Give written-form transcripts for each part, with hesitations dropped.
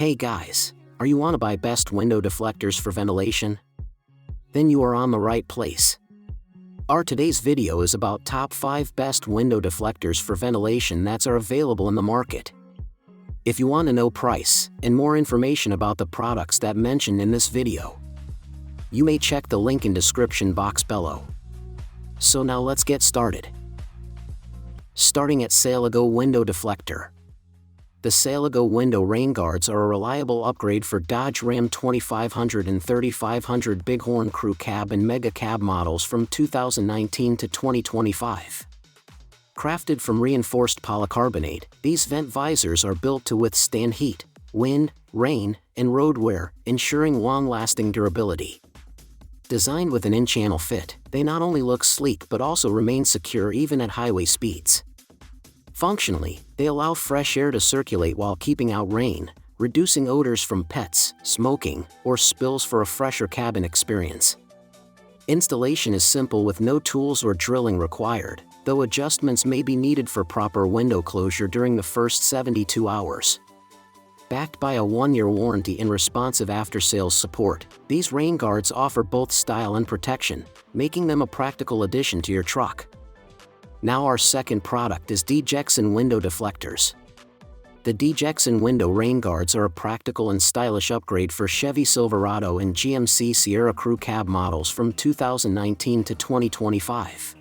Hey guys, are you want to buy best window deflectors for ventilation? Then you are on the right place. Our today's video is about top 5 best window deflectors for ventilation that are available in the market. If you want to know price and more information about the products that mentioned in this video, you may check the link in description box below. So now let's get started. Starting at Saleago Window Deflector. The Saleago window rain guards are a reliable upgrade for Dodge Ram 2500 and 3500 Bighorn Crew Cab and Mega Cab models from 2019 to 2025. Crafted from reinforced polycarbonate, these vent visors are built to withstand heat, wind, rain, and road wear, ensuring long-lasting durability. Designed with an in-channel fit, they not only look sleek but also remain secure even at highway speeds. Functionally, they allow fresh air to circulate while keeping out rain, reducing odors from pets, smoking, or spills for a fresher cabin experience. Installation is simple with no tools or drilling required, though adjustments may be needed for proper window closure during the first 72 hours. Backed by a 1-year warranty and responsive after-sales support, these rain guards offer both style and protection, making them a practical addition to your truck. Now our second product is Deejecsun Window Deflectors. The Deejecsun window rain guards are a practical and stylish upgrade for Chevy Silverado and GMC Sierra Crew Cab models from 2019 to 2025.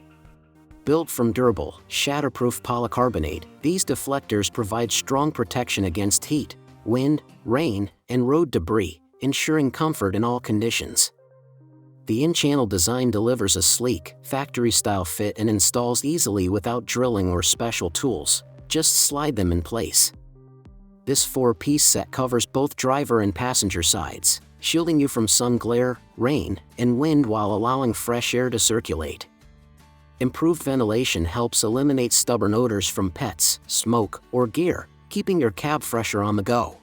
Built from durable, shatterproof polycarbonate, these deflectors provide strong protection against heat, wind, rain, and road debris, ensuring comfort in all conditions. The in-channel design delivers a sleek, factory-style fit and installs easily without drilling or special tools. Just slide them in place. This 4-piece set covers both driver and passenger sides, shielding you from sun glare, rain, and wind while allowing fresh air to circulate. Improved ventilation helps eliminate stubborn odors from pets, smoke, or gear, keeping your cab fresher on the go.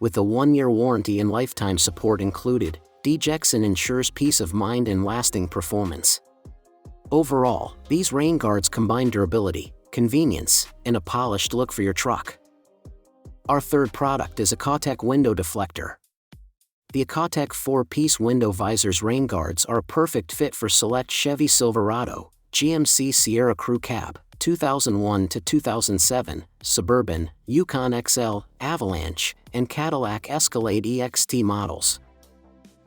With a 1-year warranty and lifetime support included, Deejecsun ensures peace of mind and lasting performance. Overall, these rain guards combine durability, convenience, and a polished look for your truck. Our third product is Yqautec Window Deflector. The Yqautec 4-piece window visors rain guards are a perfect fit for select Chevy Silverado, GMC Sierra Crew Cab, 2001 to 2007, Suburban, Yukon XL, Avalanche, and Cadillac Escalade EXT models.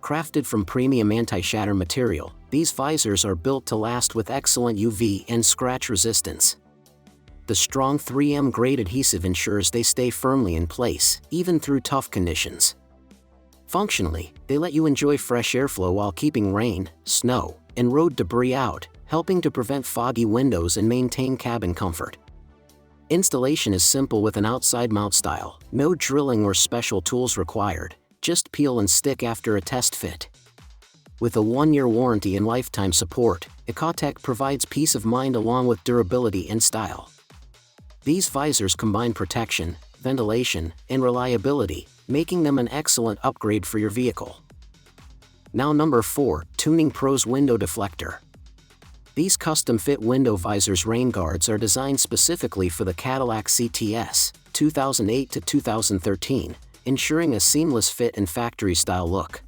Crafted from premium anti-shatter material, these visors are built to last with excellent UV and scratch resistance. The strong 3M grade adhesive ensures they stay firmly in place, even through tough conditions. Functionally, they let you enjoy fresh airflow while keeping rain, snow, and road debris out, helping to prevent foggy windows and maintain cabin comfort. Installation is simple with an outside mount style, no drilling or special tools required. Just peel and stick after a test fit. With a 1-year warranty and lifetime support, Yqautec provides peace of mind along with durability and style. These visors combine protection, ventilation, and reliability, making them an excellent upgrade for your vehicle. Now number 4, Tuningpros Window Deflector. These custom-fit window visors rain guards are designed specifically for the Cadillac CTS, 2008 to 2013, ensuring a seamless fit and factory-style look.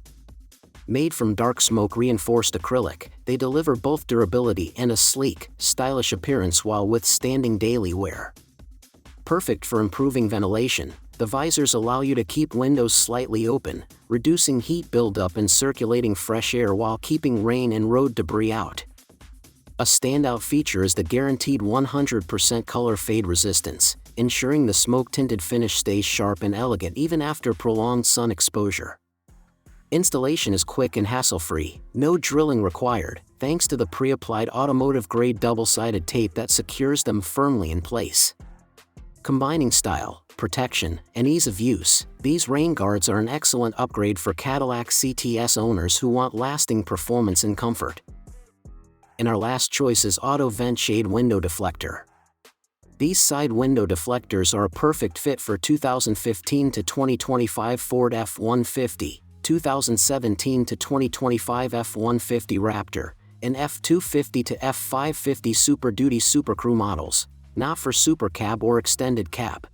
Made from dark smoke-reinforced acrylic, they deliver both durability and a sleek, stylish appearance while withstanding daily wear. Perfect for improving ventilation, the visors allow you to keep windows slightly open, reducing heat buildup and circulating fresh air while keeping rain and road debris out. A standout feature is the guaranteed 100% color fade resistance, ensuring the smoke-tinted finish stays sharp and elegant even after prolonged sun exposure. Installation is quick and hassle-free, no drilling required, thanks to the pre-applied automotive-grade double-sided tape that secures them firmly in place. Combining style, protection, and ease of use, these rain guards are an excellent upgrade for Cadillac CTS owners who want lasting performance and comfort. And our last choice is Auto Ventshade Window Deflector. These side window deflectors are a perfect fit for 2015 to 2025 Ford F-150, 2017 to 2025 F-150 Raptor, and F-250 to F-550 Super Duty Super Crew models, not for Super Cab or Extended Cab.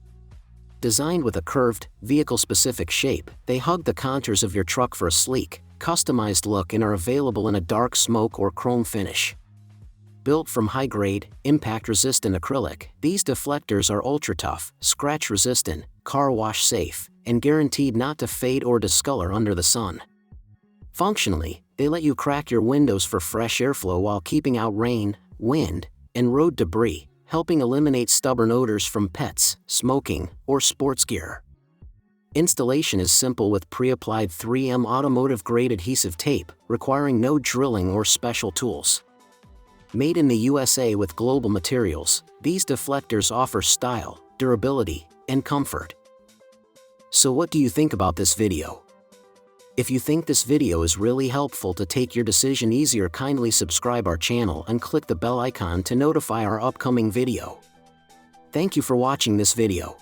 Designed with a curved, vehicle-specific shape, they hug the contours of your truck for a sleek, customized look and are available in a dark smoke or chrome finish. Built from high-grade, impact-resistant acrylic, these deflectors are ultra-tough, scratch-resistant, car wash-safe, and guaranteed not to fade or discolor under the sun. Functionally, they let you crack your windows for fresh airflow while keeping out rain, wind, and road debris, helping eliminate stubborn odors from pets, smoking, or sports gear. Installation is simple with pre-applied 3M automotive-grade adhesive tape, requiring no drilling or special tools. Made in the USA with global materials, these deflectors offer style, durability, and comfort. So what do you think about this video? If you think this video is really helpful to take your decision easier, kindly subscribe our channel and click the bell icon to notify our upcoming video. Thank you for watching this video.